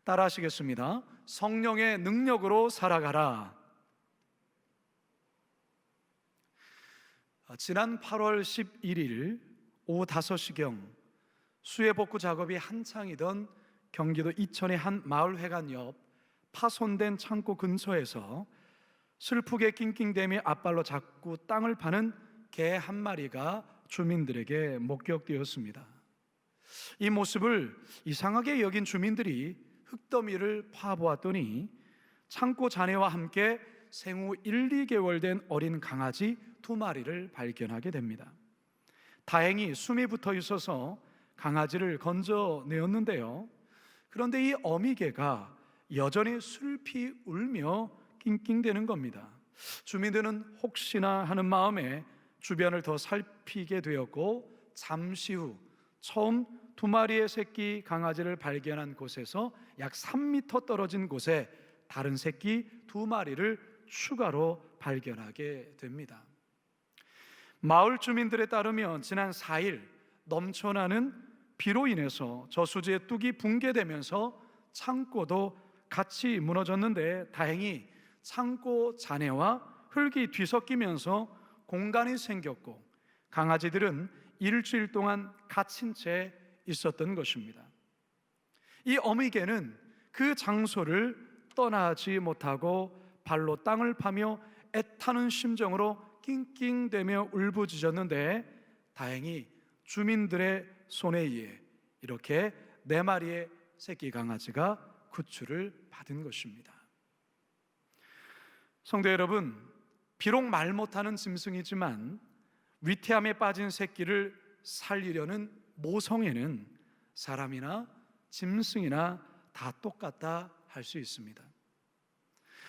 따라하시겠습니다. 성령의 능력으로 살아가라. 지난 8월 11일 오후 5시경 수해 복구 작업이 한창이던 경기도 이천의 한 마을회관 옆 파손된 창고 근처에서 슬프게 낑낑대며 앞발로 자꾸 땅을 파는 개 한 마리가 주민들에게 목격되었습니다. 이 모습을 이상하게 여긴 주민들이 흙더미를 파보았더니 창고 잔해와 함께 생후 1, 2개월 된 어린 강아지 2마리를 발견하게 됩니다. 다행히 숨이 붙어 있어서 강아지를 건져내었는데요. 그런데 이 어미개가 여전히 슬피 울며 낑낑대는 겁니다. 주민들은 혹시나 하는 마음에 주변을 더 살피게 되었고, 잠시 후 처음 2마리의 새끼 강아지를 발견한 곳에서 약 3m 떨어진 곳에 다른 새끼 2마리를 추가로 발견하게 됩니다. 마을 주민들에 따르면 지난 4일 넘쳐나는 비로 인해서 저수지의 뚝이 붕괴되면서 창고도 같이 무너졌는데, 다행히 창고 잔해와 흙이 뒤섞이면서 공간이 생겼고 강아지들은 일주일 동안 갇힌 채 있었던 것입니다. 이 어미개는 그 장소를 떠나지 못하고 발로 땅을 파며 애타는 심정으로 낑낑대며 울부짖었는데, 다행히 주민들의 손에 의해 이렇게 4마리의 새끼 강아지가 구출을 받은 것입니다. 성도 여러분, 비록 말 못하는 짐승이지만 위태함에 빠진 새끼를 살리려는 모성애는 사람이나 짐승이나 다 똑같다 할 수 있습니다.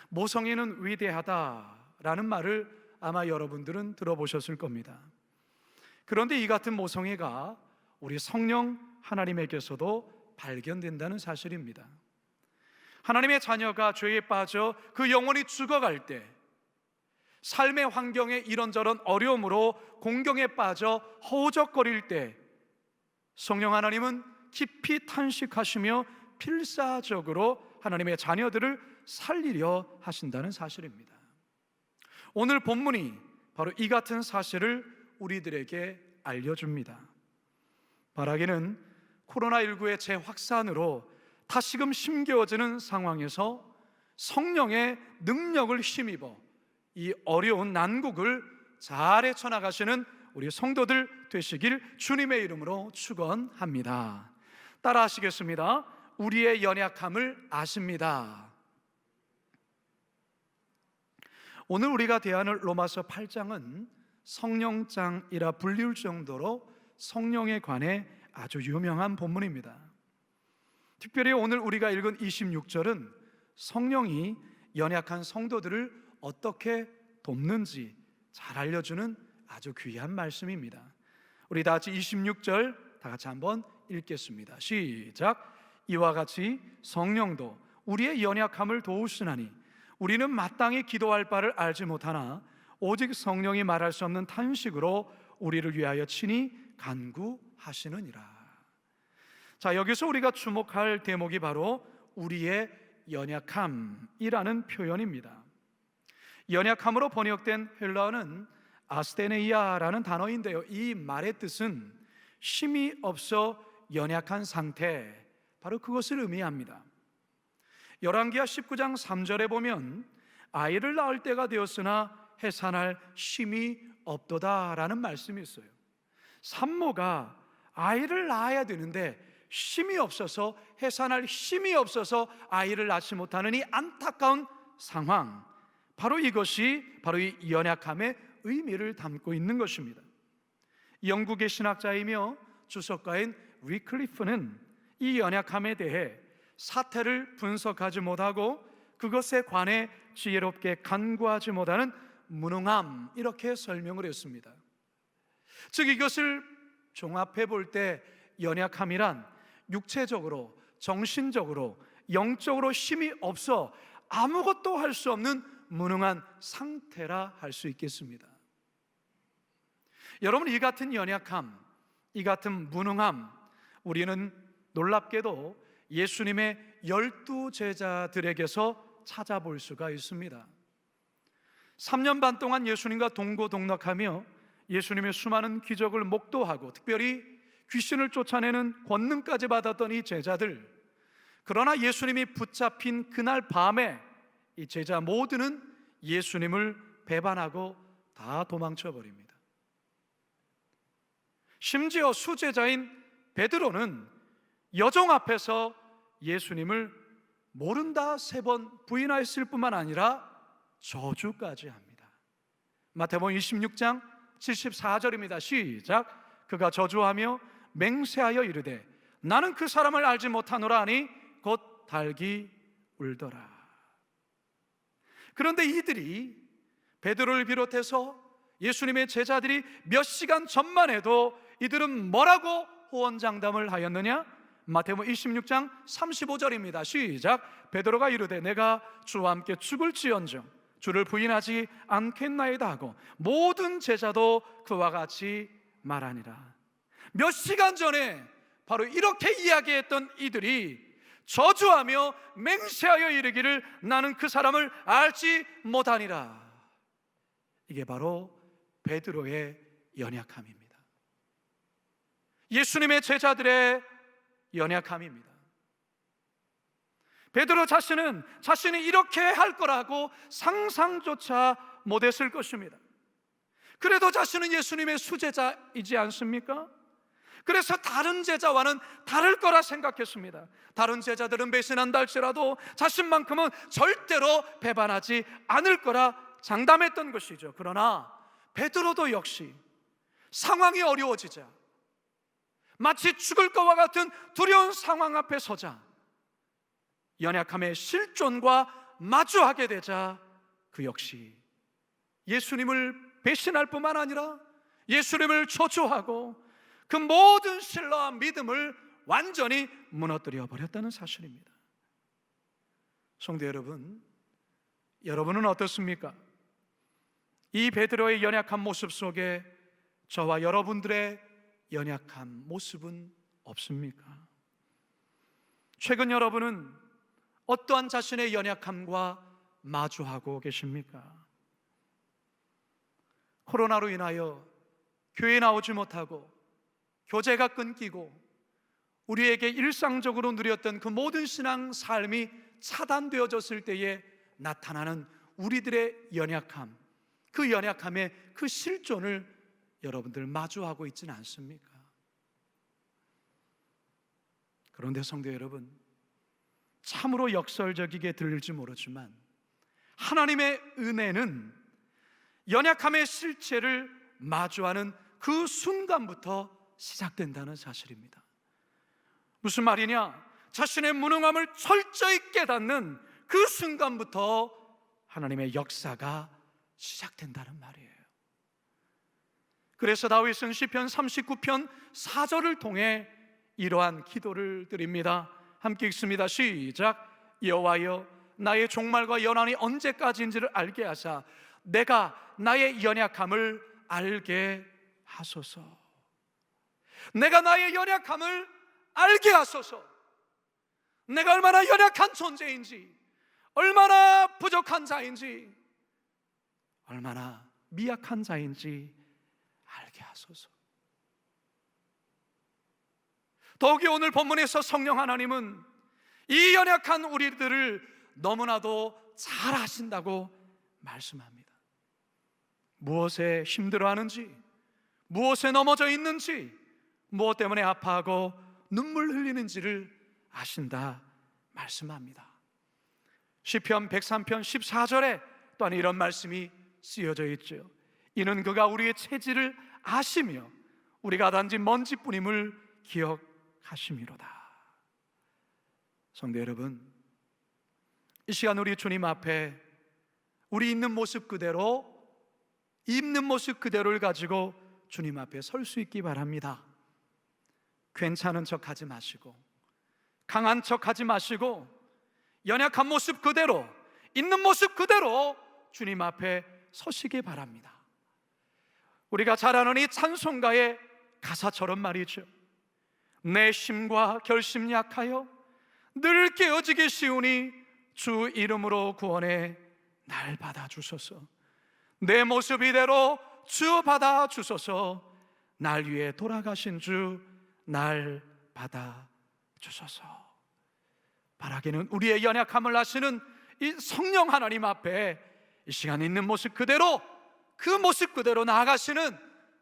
모성애는 위대하다라는 말을 아마 여러분들은 들어보셨을 겁니다. 그런데 이 같은 모성애가 우리 성령 하나님에게서도 발견된다는 사실입니다. 하나님의 자녀가 죄에 빠져 그 영혼이 죽어갈 때, 삶의 환경에 이런저런 어려움으로 공경에 빠져 허우적거릴 때, 성령 하나님은 깊이 탄식하시며 필사적으로 하나님의 자녀들을 살리려 하신다는 사실입니다. 오늘 본문이 바로 이 같은 사실을 우리들에게 알려줍니다. 바라기는 코로나19의 재확산으로 다시금 힘겨워지는 상황에서 성령의 능력을 힘입어 이 어려운 난국을 잘 헤쳐나가시는 우리 성도들 되시길 주님의 이름으로 축원합니다. 따라하시겠습니다. 우리의 연약함을 아십니다. 오늘 우리가 대하는 로마서 8장은 성령장이라 불릴 정도로 성령에 관해 아주 유명한 본문입니다. 특별히 오늘 우리가 읽은 26절은 성령이 연약한 성도들을 어떻게 돕는지 잘 알려주는 아주 귀한 말씀입니다. 우리 다 같이 26절 다 같이 한번 읽겠습니다. 시작. 이와 같이 성령도 우리의 연약함을 도우시나니 우리는 마땅히 기도할 바를 알지 못하나 오직 성령이 말할 수 없는 탄식으로 우리를 위하여 친히 간구하시느니라. 자, 여기서 우리가 주목할 대목이 바로 우리의 연약함이라는 표현입니다. 연약함으로 번역된 헬라어는 아스테네이아라는 단어인데요, 이 말의 뜻은 힘이 없어 연약한 상태, 바로 그것을 의미합니다. 열왕기하 19장 3절에 보면 아이를 낳을 때가 되었으나 해산할 힘이 없도다라는 말씀이 있어요. 산모가 아이를 낳아야 되는데 힘이 없어서, 해산할 힘이 없어서 아이를 낳지 못하는 이 안타까운 상황, 바로 이것이 바로 이 연약함의 의미를 담고 있는 것입니다. 영국의 신학자이며 주석가인 위클리프는 이 연약함에 대해 사태를 분석하지 못하고 그것에 관해 지혜롭게 간구하지 못하는 무능함, 이렇게 설명을 했습니다. 즉 이것을 종합해 볼 때 연약함이란 육체적으로, 정신적으로, 영적으로 힘이 없어 아무것도 할 수 없는 무능한 상태라 할 수 있겠습니다. 여러분, 이 같은 연약함, 이 같은 무능함, 우리는 놀랍게도 예수님의 12 제자들에게서 찾아볼 수가 있습니다. 3년 반 동안 예수님과 동고동락하며 예수님의 수많은 기적을 목도하고 특별히 귀신을 쫓아내는 권능까지 받았던 이 제자들, 그러나 예수님이 붙잡힌 그날 밤에 이 제자 모두는 예수님을 배반하고 다 도망쳐 버립니다. 심지어 수제자인 베드로는 여종 앞에서 예수님을 모른다 3번 부인하였을 뿐만 아니라 저주까지 합니다. 마태복음 26장 74절입니다. 시작. 그가 저주하며 맹세하여 이르되 나는 그 사람을 알지 못하노라 하니 곧 달기 울더라. 그런데 이들이, 베드로를 비롯해서 예수님의 제자들이 몇 시간 전만 해도 이들은 뭐라고 호언장담을 하였느냐? 마태복음 26장 35절입니다. 시작. 베드로가 이르되 내가 주와 함께 죽을지언정 주를 부인하지 않겠나이다 하고 모든 제자도 그와 같이 말하니라. 몇 시간 전에 바로 이렇게 이야기했던 이들이 저주하며 맹세하여 이르기를 나는 그 사람을 알지 못하니라. 이게 바로 베드로의 연약함입니다. 예수님의 제자들의 연약함입니다. 베드로 자신은 자신이 이렇게 할 거라고 상상조차 못했을 것입니다. 그래도 자신은 예수님의 수제자이지 않습니까? 그래서 다른 제자와는 다를 거라 생각했습니다. 다른 제자들은 배신한다 할지라도 자신만큼은 절대로 배반하지 않을 거라 장담했던 것이죠. 그러나 베드로도 역시 상황이 어려워지자, 마치 죽을 것과 같은 두려운 상황 앞에 서자 연약함의 실존과 마주하게 되자 그 역시 예수님을 배신할 뿐만 아니라 예수님을 저주하고 그 모든 신뢰와 믿음을 완전히 무너뜨려 버렸다는 사실입니다. 성도 여러분, 여러분은 어떻습니까? 이 베드로의 연약한 모습 속에 저와 여러분들의 연약한 모습은 없습니까? 최근 여러분은 어떠한 자신의 연약함과 마주하고 계십니까? 코로나로 인하여 교회에 나오지 못하고 교제가 끊기고 우리에게 일상적으로 누렸던 그 모든 신앙 삶이 차단되어졌을 때에 나타나는 우리들의 연약함, 그 연약함의 그 실존을 여러분들 마주하고 있지는 않습니까? 그런데 성도 여러분, 참으로 역설적이게 들릴지 모르지만 하나님의 은혜는 연약함의 실체를 마주하는 그 순간부터 시작된다는 사실입니다. 무슨 말이냐? 자신의 무능함을 철저히 깨닫는 그 순간부터 하나님의 역사가 시작된다는 말이에요. 그래서 다윗은 시편 39편 4절을 통해 이러한 기도를 드립니다. 함께 읽습니다. 시작. 여호와여, 나의 종말과 연한이 언제까지인지를 알게 하사 내가 나의 연약함을 알게 하소서. 내가 나의 연약함을 알게 하소서. 내가 얼마나 연약한 존재인지, 얼마나 부족한 자인지, 얼마나 미약한 자인지 알게 하소서. 더욱이 오늘 본문에서 성령 하나님은 이 연약한 우리들을 너무나도 잘 아신다고 말씀합니다. 무엇에 힘들어하는지, 무엇에 넘어져 있는지, 무엇 때문에 아파하고 눈물 흘리는지를 아신다 말씀합니다. 시편 103편 14절에 또한 이런 말씀이 쓰여져 있죠. 이는 그가 우리의 체질을 아시며 우리가 단지 먼지뿐임을 기억하심이로다. 성도 여러분, 이 시간 우리 주님 앞에 우리 있는 모습 그대로, 입는 모습 그대로를 가지고 주님 앞에 설 수 있기 바랍니다. 괜찮은 척 하지 마시고, 강한 척 하지 마시고, 연약한 모습 그대로, 있는 모습 그대로 주님 앞에 서시기 바랍니다. 우리가 잘 아는 이 찬송가의 가사처럼 말이죠. 내 심과 결심 약하여 늘 깨어지기 쉬우니 주 이름으로 구원해 날 받아주소서. 내 모습 이대로 주 받아주소서. 날 위해 돌아가신 주 날 받아주소서. 바라기는 우리의 연약함을 아시는 이 성령 하나님 앞에 이 시간에 있는 모습 그대로, 그 모습 그대로 나아가시는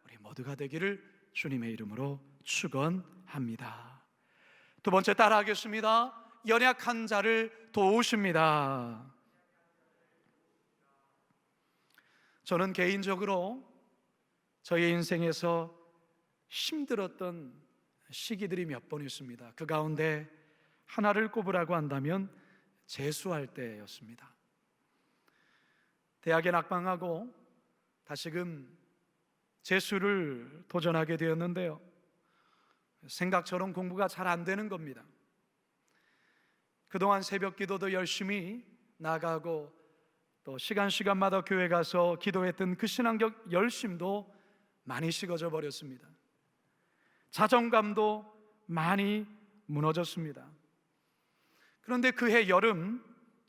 우리 모두가 되기를 주님의 이름으로 축원합니다. 두 번째 따라하겠습니다. 연약한 자를 도우십니다. 저는 개인적으로 저의 인생에서 힘들었던 시기들이 몇 번 있습니다. 그 가운데 하나를 꼽으라고 한다면 재수할 때였습니다. 대학에 낙방하고 다시금 재수를 도전하게 되었는데요, 생각처럼 공부가 잘 안 되는 겁니다. 그동안 새벽 기도도 열심히 나가고 또 시간마다 교회 가서 기도했던 그 신앙적 열심도 많이 식어져 버렸습니다. 자존감도 많이 무너졌습니다. 그런데 그해 여름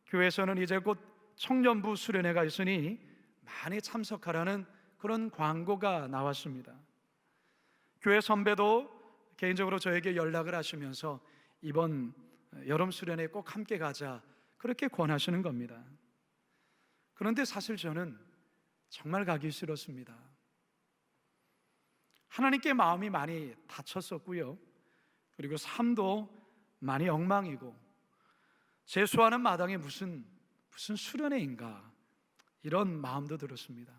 교회에서는 이제 곧 청년부 수련회가 있으니 많이 참석하라는 그런 광고가 나왔습니다. 교회 선배도 개인적으로 저에게 연락을 하시면서 이번 여름 수련회에 꼭 함께 가자, 그렇게 권하시는 겁니다. 그런데 사실 저는 정말 가기 싫었습니다. 하나님께 마음이 많이 다쳤었고요, 그리고 삶도 많이 엉망이고 재수하는 마당에 무슨 수련회인가, 이런 마음도 들었습니다.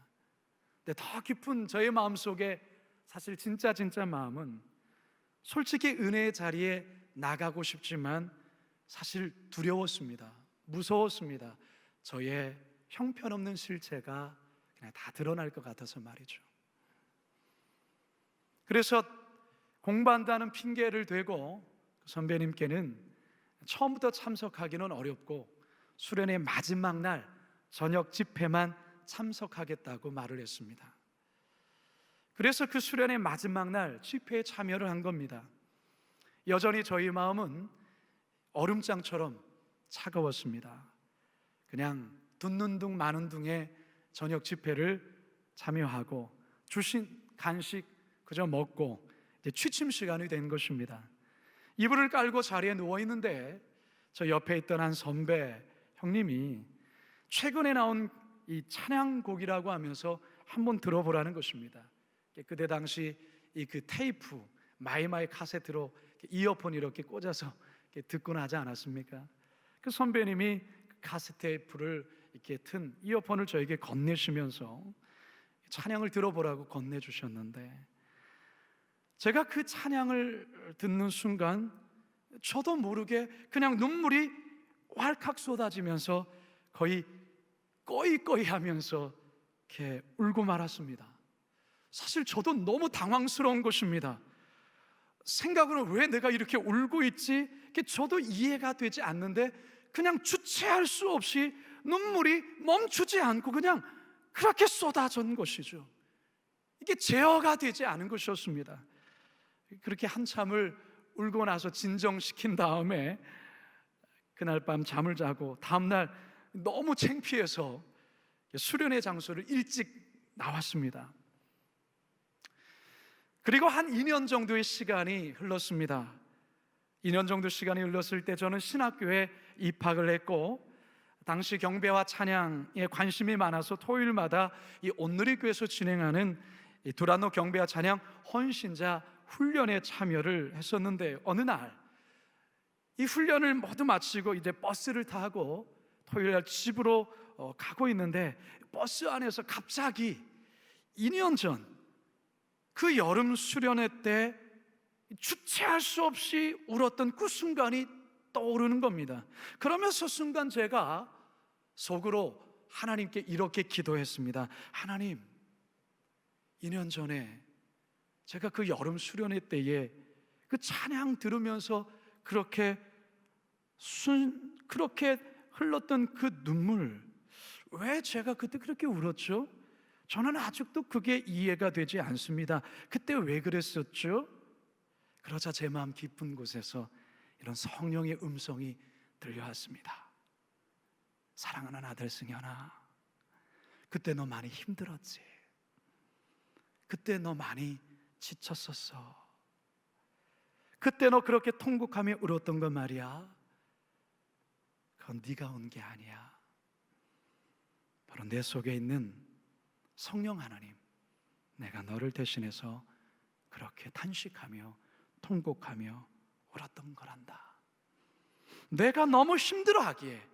근데 더 깊은 저의 마음속에 사실 진짜 마음은 솔직히 은혜의 자리에 나가고 싶지만 사실 두려웠습니다. 무서웠습니다. 저의 형편없는 실체가 그냥 다 드러날 것 같아서 말이죠. 그래서 공부한다는 핑계를 대고 선배님께는 처음부터 참석하기는 어렵고 수련회 마지막 날 저녁 집회만 참석하겠다고 말을 했습니다. 그래서 그 수련회 마지막 날 집회에 참여를 한 겁니다. 여전히 저희 마음은 얼음장처럼 차가웠습니다. 그냥 듣는 둥 마는 둥에 저녁 집회를 참여하고 주신 간식 그저 먹고 이제 취침 시간이 된 것입니다. 이불을 깔고 자리에 누워 있는데 저 옆에 있던 한 선배 형님이 최근에 나온 이 찬양곡이라고 하면서 한번 들어보라는 것입니다. 그때 당시 이 그 테이프 마이마이 카세트로 이어폰 이렇게 꽂아서 듣곤 하지 않았습니까? 그 선배님이 카세트 테이프를 이렇게 튼 이어폰을 저에게 건네시면서 찬양을 들어보라고 건네주셨는데, 제가 그 찬양을 듣는 순간 저도 모르게 그냥 눈물이 왈칵 쏟아지면서 거의 꺼이꺼이 하면서 이렇게 울고 말았습니다. 사실 저도 너무 당황스러운 것입니다. 생각으로 왜 내가 이렇게 울고 있지? 저도 이해가 되지 않는데 그냥 주체할 수 없이 눈물이 멈추지 않고 그냥 그렇게 쏟아진 것이죠. 이게 제어가 되지 않은 것이었습니다. 그렇게 한참을 울고 나서 진정시킨 다음에 그날 밤 잠을 자고 다음날 너무 창피해서 수련회 장소를 일찍 나왔습니다. 그리고 한 2년 정도의 시간이 흘렀습니다. 2년 정도 시간이 흘렀을 때 저는 신학교에 입학을 했고, 당시 경배와 찬양에 관심이 많아서 토요일마다 이 온누리교회에서 진행하는 이 두란노 경배와 찬양 헌신자 훈련에 참여를 했었는데, 어느 날 이 훈련을 모두 마치고 이제 버스를 타고 토요일날 집으로 가고 있는데 버스 안에서 갑자기 2년 전 그 여름 수련회 때 주체할 수 없이 울었던 그 순간이 떠오르는 겁니다. 그러면서 순간 제가 속으로 하나님께 이렇게 기도했습니다. 하나님, 2년 전에 제가 그 여름 수련회 때에 그 찬양 들으면서 그렇게 흘렀던 그 눈물, 왜 제가 그때 그렇게 울었죠? 저는 아직도 그게 이해가 되지 않습니다. 그때 왜 그랬었죠? 그러자 제 마음 깊은 곳에서 이런 성령의 음성이 들려왔습니다. 사랑하는 아들 승현아, 그때 너 많이 힘들었지? 그때 너 많이 지쳤었어. 그때 너 그렇게 통곡하며 울었던 건 말이야. 그건 네가 온 게 아니야. 바로 내 속에 있는 성령 하나님, 내가 너를 대신해서 그렇게 탄식하며 통곡하며 울었던 거란다. 내가 너무 힘들어하기에,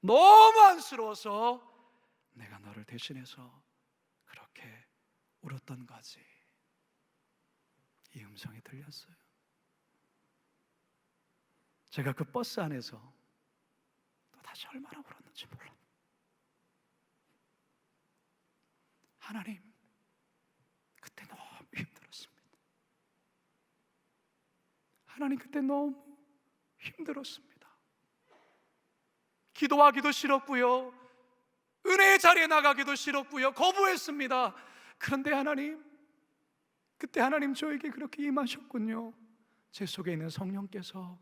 너무 안쓰러워서 내가 너를 대신해서 그렇게 울었던 거지. 이 음성이 들렸어요. 제가 그 버스 안에서 또 다시 얼마나 울었는지 몰라. 하나님, 그때 너무 힘들었습니다. 하나님, 그때 너무 힘들었습니다. 기도하기도 싫었고요, 은혜의 자리에 나가기도 싫었고요, 거부했습니다. 그런데 하나님, 그때 하나님 저에게 그렇게 임하셨군요. 제 속에 있는 성령께서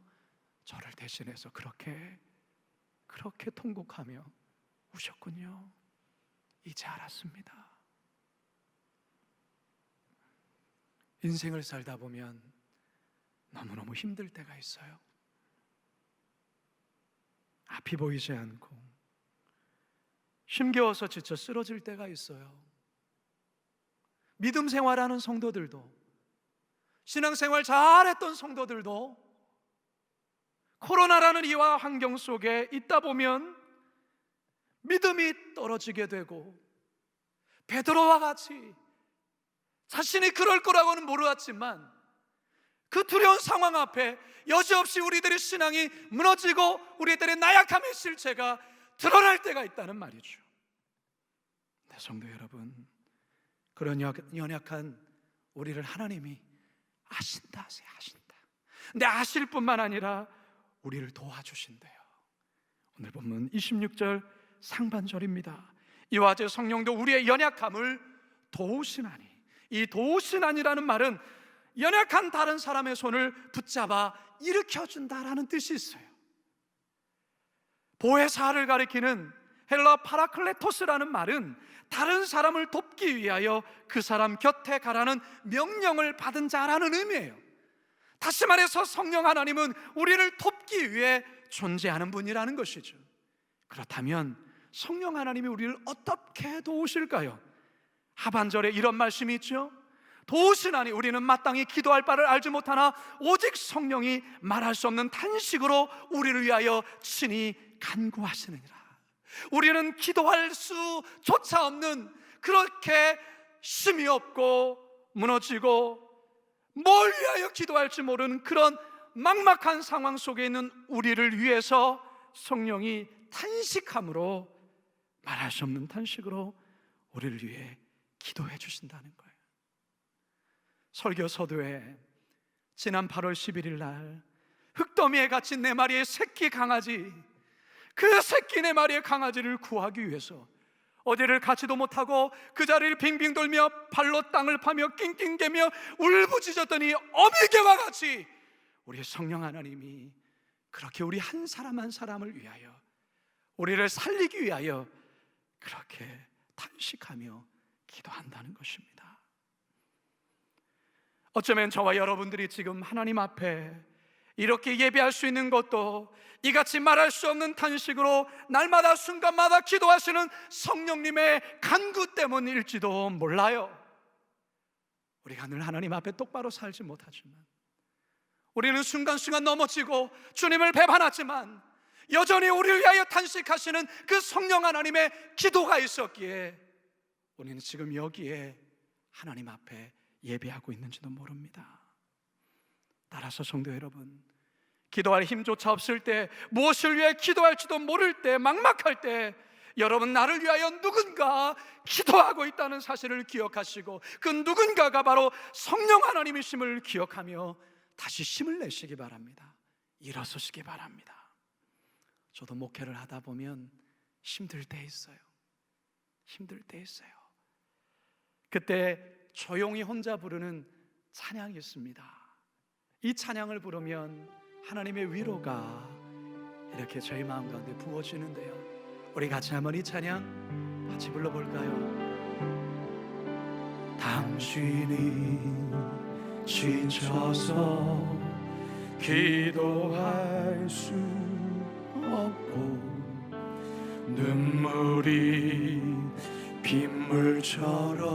저를 대신해서 그렇게 통곡하며 우셨군요. 이제 알았습니다. 인생을 살다 보면 너무너무 힘들 때가 있어요. 앞이 보이지 않고 힘겨워서 지쳐 쓰러질 때가 있어요. 믿음 생활하는 성도들도, 신앙생활 잘했던 성도들도 코로나라는 이와 환경 속에 있다 보면 믿음이 떨어지게 되고, 베드로와 같이 자신이 그럴 거라고는 몰랐지만 그 두려운 상황 앞에 여지없이 우리들의 신앙이 무너지고 우리들의 나약함의 실체가 드러날 때가 있다는 말이죠. 네, 성도 여러분, 그런 연약한 우리를 하나님이 아신다 하세요. 아신다. 근데 아실 뿐만 아니라 우리를 도와주신대요. 오늘 본문 26절 상반절입니다. 이와 같이 성령도 우리의 연약함을 도우시나니. 이 도우시나니라는 말은 연약한 다른 사람의 손을 붙잡아 일으켜준다라는 뜻이 있어요. 보혜사를 가리키는 헬라 파라클레토스라는 말은 다른 사람을 돕기 위하여 그 사람 곁에 가라는 명령을 받은 자라는 의미예요. 다시 말해서 성령 하나님은 우리를 돕기 위해 존재하는 분이라는 것이죠. 그렇다면 성령 하나님이 우리를 어떻게 도우실까요? 하반절에 이런 말씀이 있죠. 도우시나니 우리는 마땅히 기도할 바를 알지 못하나 오직 성령이 말할 수 없는 탄식으로 우리를 위하여 친히 간구하시느니라. 우리는 기도할 수조차 없는, 그렇게 힘이 없고 무너지고 뭘 위하여 기도할지 모르는 그런 막막한 상황 속에 있는 우리를 위해서 성령이 탄식함으로, 말할 수 없는 탄식으로 우리를 위해 기도해 주신다는 거예요. 설교 서두에 지난 8월 11일 날 흙더미에 갇힌 4마리의 새끼 강아지, 그 새끼 4마리의 강아지를 구하기 위해서 어디를 가지도 못하고 그 자리를 빙빙 돌며 발로 땅을 파며 낑낑대며 울부짖었더니 어미개와 같이 우리 성령 하나님이 그렇게 우리 한 사람 한 사람을 위하여, 우리를 살리기 위하여 그렇게 탄식하며 기도한다는 것입니다. 어쩌면 저와 여러분들이 지금 하나님 앞에 이렇게 예배할 수 있는 것도 이같이 말할 수 없는 탄식으로 날마다 순간마다 기도하시는 성령님의 간구 때문일지도 몰라요. 우리가 늘 하나님 앞에 똑바로 살지 못하지만, 우리는 순간순간 넘어지고 주님을 배반하지만 여전히 우리를 위하여 탄식하시는 그 성령 하나님의 기도가 있었기에 우리는 지금 여기에 하나님 앞에 예배하고 있는지도 모릅니다. 따라서 성도 여러분, 기도할 힘조차 없을 때, 무엇을 위해 기도할지도 모를 때, 막막할 때 여러분, 나를 위하여 누군가 기도하고 있다는 사실을 기억하시고 그 누군가가 바로 성령 하나님이심을 기억하며 다시 힘을 내시기 바랍니다. 일어서시기 바랍니다. 저도 목회를 하다 보면 힘들 때 있어요. 힘들 때 있어요. 그때 조용히 혼자 부르는 찬양이 있습니다. 이 찬양을 부르면 하나님의 위로가 이렇게 저희 마음 가운데 부어지는데요. 우리 같이 한번 이 찬양 같이 불러볼까요? 당신이 지쳐서 기도할 수 없고 눈물이 빗물처럼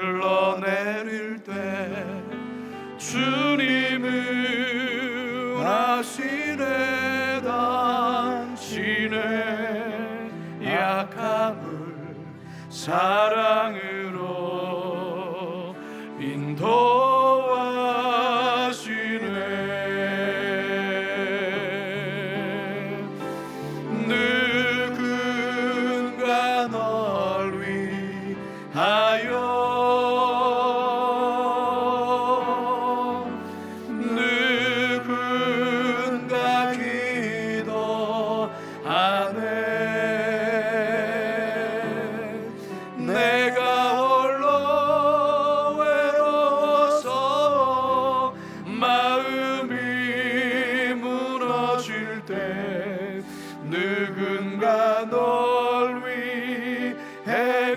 흘러내릴 때 주님은 아시네 당신의 약함을 사랑으로 인도하시네. 누군가 널 위하여 누군가 기도하네. 내가 홀로 외로워서 마음이 무너질 때 누군가 널 위해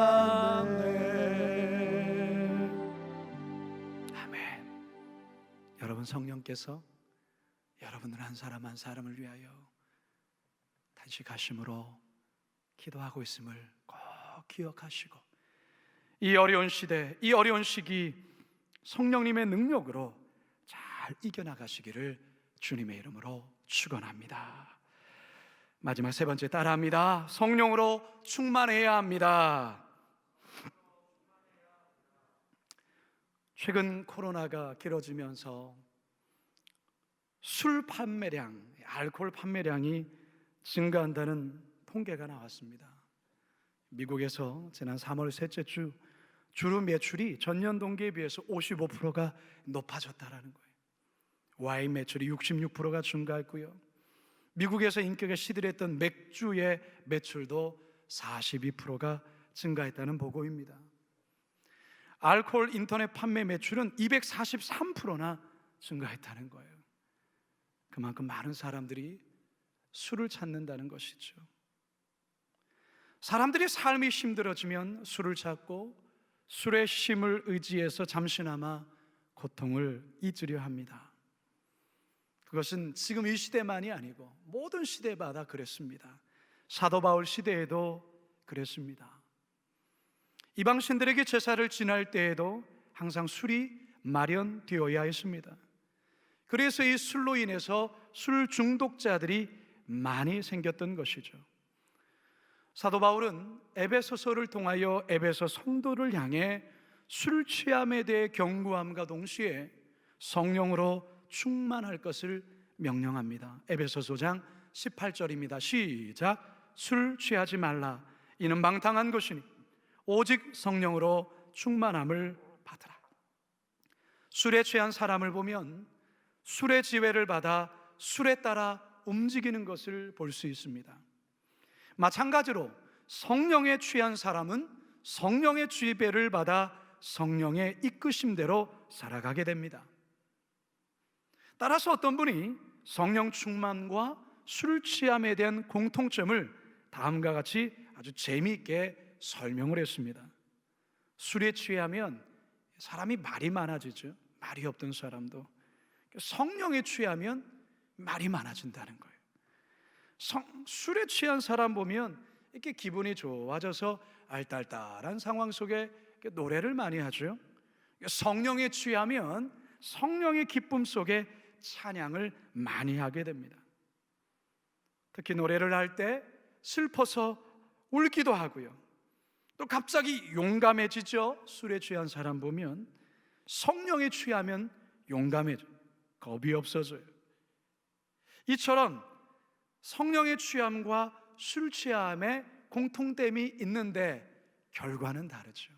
기도하네. 아멘. 여러분, 성령께서 여러분들 한 사람 한 사람을 위하여 단식하심으로 기도하고 있음을 꼭 기억하시고 이 어려운 시대, 이 어려운 시기 성령님의 능력으로 잘 이겨나가시기를 주님의 이름으로 축원합니다. 마지막 세 번째 따라합니다. 성령으로 충만해야 합니다. 최근 코로나가 길어지면서 술 판매량, 알코올 판매량이 증가한다는 통계가 나왔습니다. 미국에서 지난 3월 셋째 주 주류 매출이 전년 동기에 비해서 55%가 높아졌다라는 거예요. 와인 매출이 66%가 증가했고요. 미국에서 인기가 시들했던 맥주의 매출도 42%가 증가했다는 보고입니다. 알코올 인터넷 판매 매출은 243%나 증가했다는 거예요. 그만큼 많은 사람들이 술을 찾는다는 것이죠. 사람들이 삶이 힘들어지면 술을 찾고 술의 힘을 의지해서 잠시나마 고통을 잊으려 합니다. 그것은 지금 이 시대만이 아니고 모든 시대마다 그랬습니다. 사도 바울 시대에도 그랬습니다. 이방신들에게 제사를 지낼 때에도 항상 술이 마련되어야 했습니다. 그래서 이 술로 인해서 술 중독자들이 많이 생겼던 것이죠. 사도 바울은 에베소서를 통하여 에베소 성도를 향해 술 취함에 대해 경고함과 동시에 성령으로 충만할 것을 명령합니다. 에베소서 5장 18절입니다. 시작. 술 취하지 말라. 이는 방탕한 것이니 오직 성령으로 충만함을 받으라. 술에 취한 사람을 보면 술의 지배를 받아 술에 따라 움직이는 것을 볼 수 있습니다. 마찬가지로 성령에 취한 사람은 성령의 지배를 받아 성령의 이끄심대로 살아가게 됩니다. 따라서 어떤 분이 성령 충만과 술 취함에 대한 공통점을 다음과 같이 아주 재미있게 설명을 했습니다. 술에 취하면 사람이 말이 많아지죠. 말이 없던 사람도. 성령에 취하면 말이 많아진다는 거예요. 술에 취한 사람 보면 이렇게 기분이 좋아져서 알딸딸한 상황 속에 노래를 많이 하죠. 성령에 취하면 성령의 기쁨 속에 찬양을 많이 하게 됩니다. 특히 노래를 할 때 슬퍼서 울기도 하고요. 또 갑자기 용감해지죠. 술에 취한 사람 보면 성령에 취하면 용감해져요. 겁이 없어져요. 이처럼 성령의 취함과 술 취함에 공통점이 있는데 결과는 다르죠.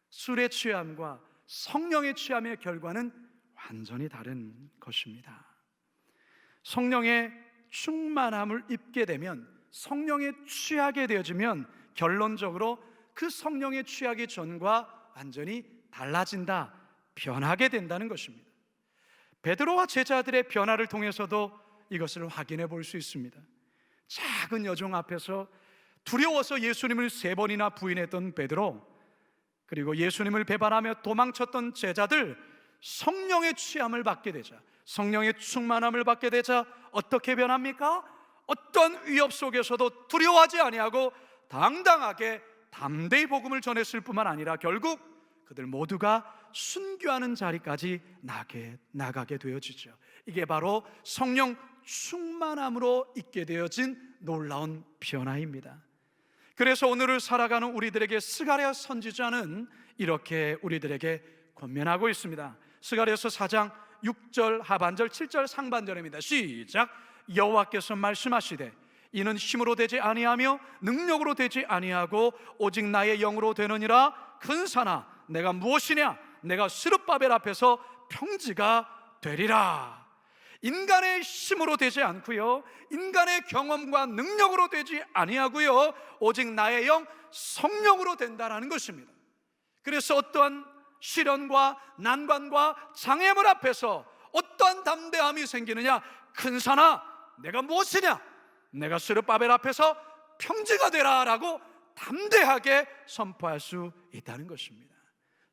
술의 취함과 성령의 취함의 결과는 완전히 다른 것입니다. 성령의 충만함을 입게 되면, 성령에 취하게 되어지면 결론적으로 그 성령에 취하기 전과 완전히 달라진다, 변하게 된다는 것입니다. 베드로와 제자들의 변화를 통해서도 이것을 확인해 볼 수 있습니다. 작은 여종 앞에서 두려워서 예수님을 3번이나 부인했던 베드로, 그리고 예수님을 배반하며 도망쳤던 제자들, 성령의 취함을 받게 되자, 성령의 충만함을 받게 되자 어떻게 변합니까? 어떤 위협 속에서도 두려워하지 아니하고 당당하게 담대히 복음을 전했을 뿐만 아니라 결국 그들 모두가 순교하는 자리까지 나가게 되어지죠. 이게 바로 성령 충만함으로 있게 되어진 놀라운 변화입니다. 그래서 오늘을 살아가는 우리들에게 스가랴 선지자는 이렇게 우리들에게 권면하고 있습니다. 스가랴서 4장 6절 하반절 7절 상반절입니다. 시작. 여호와께서 말씀하시되 이는 힘으로 되지 아니하며 능력으로 되지 아니하고 오직 나의 영으로 되느니라. 근사나 내가 무엇이냐? 내가 스룹바벨 앞에서 평지가 되리라. 인간의 힘으로 되지 않고요, 인간의 경험과 능력으로 되지 아니하고요, 오직 나의 영 성령으로 된다라는 것입니다. 그래서 어떠한 시련과 난관과 장애물 앞에서 어떠한 담대함이 생기느냐? 큰 산아 내가 무엇이냐? 내가 스룹바벨 앞에서 평지가 되라 라고 담대하게 선포할 수 있다는 것입니다.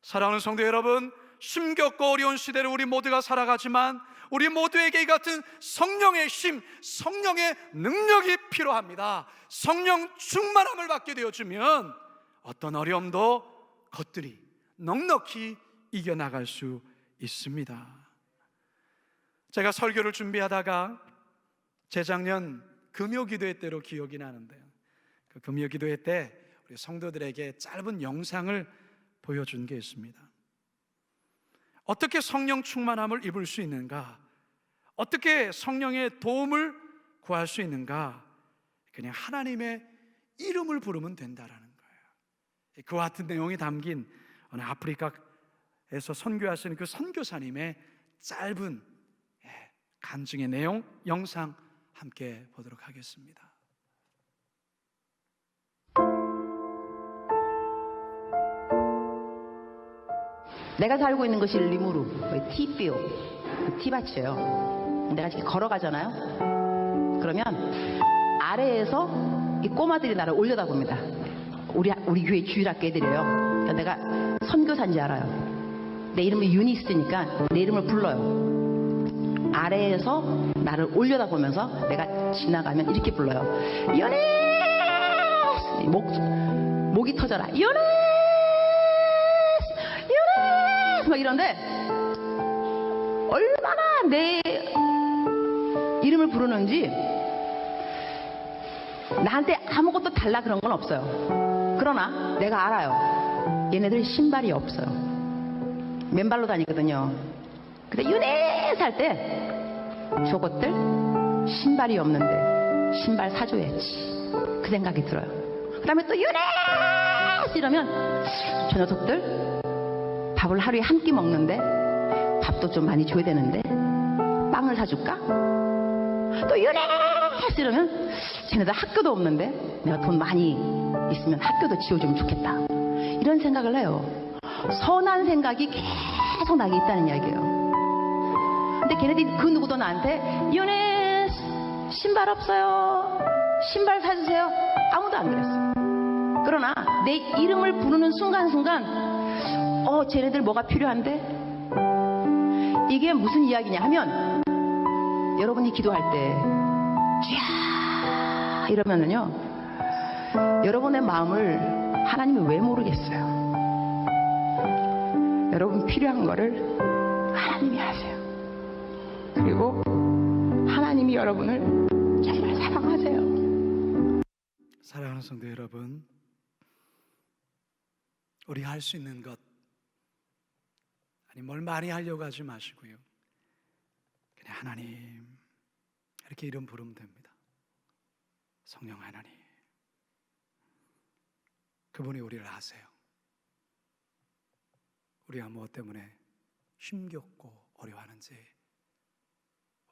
사랑하는 성도 여러분, 힘겹고 어려운 시대를 우리 모두가 살아가지만 우리 모두에게 이 같은 성령의 힘, 성령의 능력이 필요합니다. 성령 충만함을 받게 되어주면 어떤 어려움도 것들이 넉넉히 이겨나갈 수 있습니다. 제가 설교를 준비하다가 재작년 금요기도회 때로 기억이 나는데요, 그 금요기도회 때 우리 성도들에게 짧은 영상을 보여준 게 있습니다. 어떻게 성령 충만함을 입을 수 있는가? 어떻게 성령의 도움을 구할 수 있는가? 그냥 하나님의 이름을 부르면 된다라는 거예요. 그와 같은 내용이 담긴 어느 아프리카에서 선교하시는 그 선교사님의 짧은 간증의 내용, 영상 함께 보도록 하겠습니다. 내가 살고 있는 것이 리무르, 티뷰, 티밭이에요. 내가 이렇게 걸어가잖아요. 그러면 아래에서 이 꼬마들이 나를 올려다 봅니다. 우리 교회 주일학교 애들이에요. 그러니까 내가 선교사인지 알아요. 내 이름이 유니스니까 내 이름을 불러요. 아래에서 나를 올려다 보면서 내가 지나가면 이렇게 불러요. 유니스! 목이 터져라. 유니스! 막 이런데 얼마나 내 이름을 부르는지 나한테 아무것도 달라 그런 건 없어요. 그러나 내가 알아요. 얘네들 신발이 없어요. 맨발로 다니거든요. 근데 유네스 할 때 저것들 신발이 없는데 신발 사줘야지 그 생각이 들어요. 그 다음에 또 유네스 이러면 저 녀석들 밥을 하루에 한 끼 먹는데 밥도 좀 많이 줘야 되는데 빵을 사줄까? 또 유네스 이러면 쟤네들 학교도 없는데 내가 돈 많이 있으면 학교도 지어주면 좋겠다. 이런 생각을 해요. 선한 생각이 계속 나게 있다는 이야기예요. 근데 걔네들이 그 누구도 나한테 유네스 신발 없어요, 신발 사주세요, 아무도 안 그랬어요. 그러나 내 이름을 부르는 순간순간 쟤네들 뭐가 필요한데? 이게 무슨 이야기냐 하면 여러분이 기도할 때 쥐야 이러면은요, 여러분의 마음을 하나님이 왜 모르겠어요. 여러분 필요한 거를 하나님이 아세요. 그리고 하나님이 여러분을 정말 사랑하세요. 사랑하는 성도 여러분, 우리 할 수 있는 것, 아니 뭘 많이 하려고 하지 마시고요, 그냥 하나님 이렇게 이름 부르면 됩니다. 성령 하나님, 그분이 우리를 아세요. 우리가 무엇 때문에 힘겹고 어려워하는지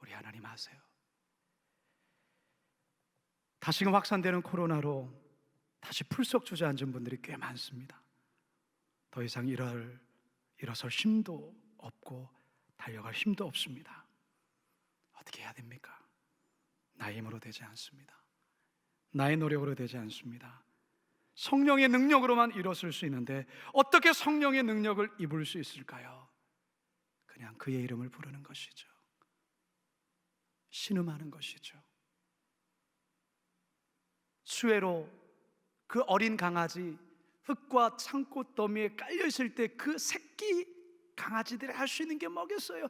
우리 하나님 아세요. 다시금 확산되는 코로나로 다시 풀썩 주저앉은 분들이 꽤 많습니다. 더 이상 이럴 일어설 힘도 없고 달려갈 힘도 없습니다. 어떻게 해야 됩니까? 나의 힘으로 되지 않습니다. 나의 노력으로 되지 않습니다. 성령의 능력으로만 일어설 수 있는데 어떻게 성령의 능력을 입을 수 있을까요? 그냥 그의 이름을 부르는 것이죠. 신음하는 것이죠. 수혜로 그 어린 강아지 흙과 창고 더미에 깔려 있을 때 그 새끼 강아지들이 할 수 있는 게 뭐겠어요?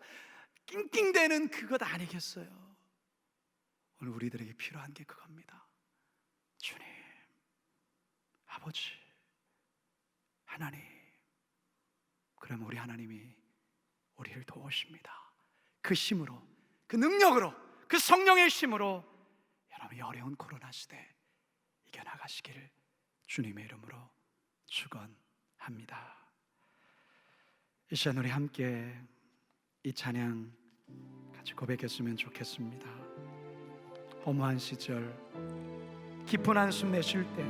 낑낑대는 그것 아니겠어요? 오늘 우리들에게 필요한 게 그겁니다. 주님, 아버지, 하나님. 그럼 우리 하나님이 우리를 도우십니다. 그 힘으로, 그 능력으로, 그 성령의 힘으로 여러분이 어려운 코로나 시대 이겨나가시기를 주님의 이름으로 축원합니다. 이 시간 우리 함께 이 찬양 같이 고백했으면 좋겠습니다. 허무한 시절, 깊은 한숨 내쉴 때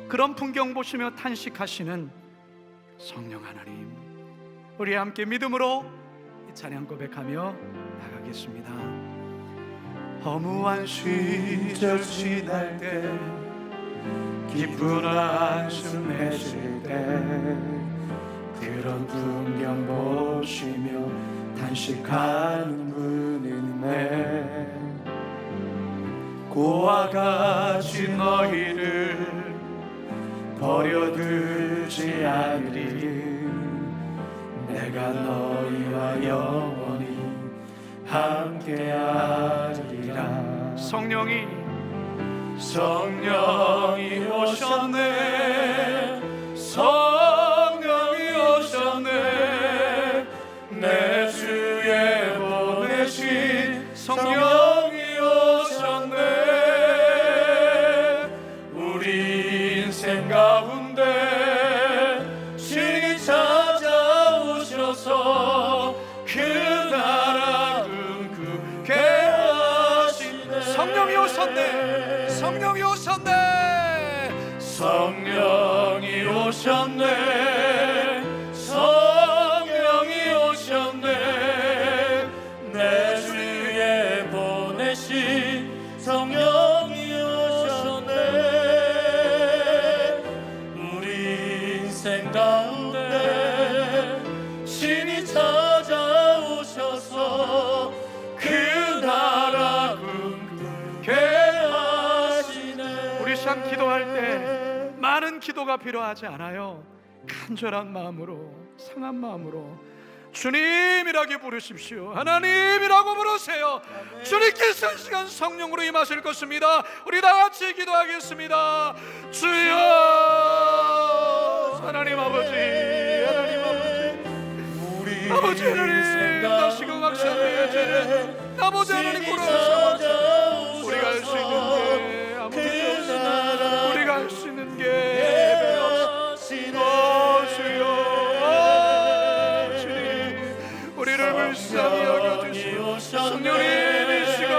그런 풍경 보시며 탄식하시는 성령 하나님, 우리 함께 믿음으로 이 찬양 고백하며 나가겠습니다. 허무한 시절 지날 때, 깊은 한숨 내쉴 때, 그런 풍경 보시며 탄식하는 분이 있네. 고와 같이 너희를 버려두지 않으리. 내가 너희와 영원히 함께하리라. 성령이 오셨네. 성령이 오셨네. 내 주에 보내신 성령이 오셨네. 우리 인생 가운데 주님 찾아오셔서 그 나라 꿈꾸게 하시네. 성령이 오셨네. 성령이 오셨네. 성령이 오셨네. 성령이 오셨네. 내 주에 보내신 성령이 오셨네. 우리 인생 가운데 신이 찾아오셔서 그 나라 꿈꾸게 하시네. 우리 시간 기도할 때 많은 기도가 필요하지 않아요. 간절한 마음으로, 상한 마음으로 주님이라고 부르십시오. 하나님이라고 부르세요. 주님께서 이 시간 성령으로 임하실 것입니다. 우리 다 같이 기도하겠습니다. 주여, 하나님 아버지, 하나님 아버지, 아버지 하나님, 다시금 악산되어지는 아버지 하나님 부르셔서 우리가 할 수 있는 게 아무것도 없습니다. 우리가 할 수 있는 게 예배 없습니다. 주여, 우리를 불쌍히 여겨주시고 성령님 이 시간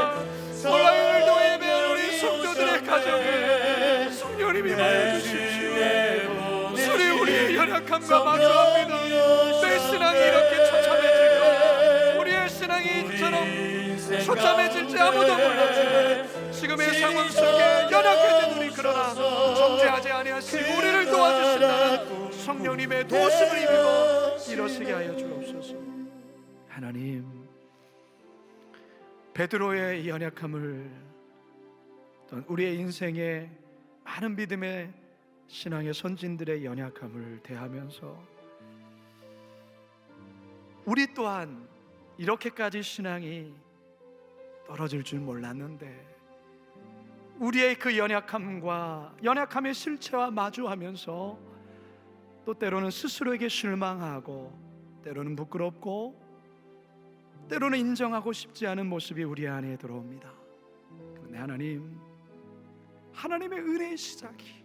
온라인을 통해 예배하는 우리 성도들의 가정에 성령님이 임하여주십시오. 주님, 우리의 연약함과 마주합니다. 내 신앙이 이렇게 처참해질까? 우리의 신앙이 이처럼 처참해질지 아무도 몰랐지만 지금의 상황 속에 연약해진 우리, 그러나 정죄하지 아니하시고 우리를 도와주신다는 성령님의 도우심을 입고 일어서게 하여 주옵소서. 하나님, 베드로의 이 연약함을, 또한 우리의 인생의 많은 믿음의 신앙의 선진들의 연약함을 대하면서 우리 또한 이렇게까지 신앙이 떨어질 줄 몰랐는데 우리의 그 연약함과 연약함의 실체와 마주하면서 또 때로는 스스로에게 실망하고, 때로는 부끄럽고, 때로는 인정하고 싶지 않은 모습이 우리 안에 들어옵니다. 그런데 하나님, 하나님의 은혜의 시작이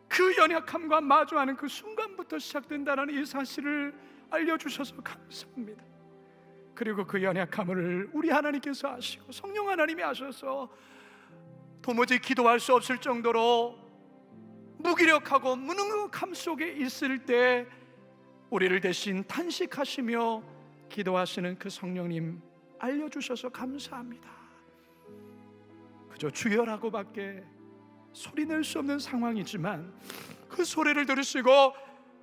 그 연약함과 마주하는 그 순간부터 시작된다는 이 사실을 알려주셔서 감사합니다. 그리고 그 연약함을 우리 하나님께서 아시고 성령 하나님이 아셔서 도무지 기도할 수 없을 정도로 무기력하고 무능력함 속에 있을 때 우리를 대신 탄식하시며 기도하시는 그 성령님 알려주셔서 감사합니다. 그저 주여라고밖에 소리낼 수 없는 상황이지만 그 소리를 들으시고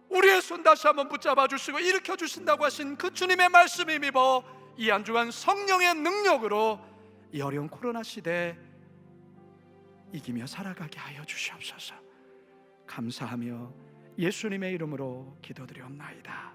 우리의 손 다시 한번 붙잡아 주시고 일으켜 주신다고 하신 그 주님의 말씀에 힘입어 이 한 주간 성령의 능력으로 이 어려운 코로나 시대 이기며 살아가게 하여 주시옵소서. 감사하며 예수님의 이름으로 기도드리옵나이다.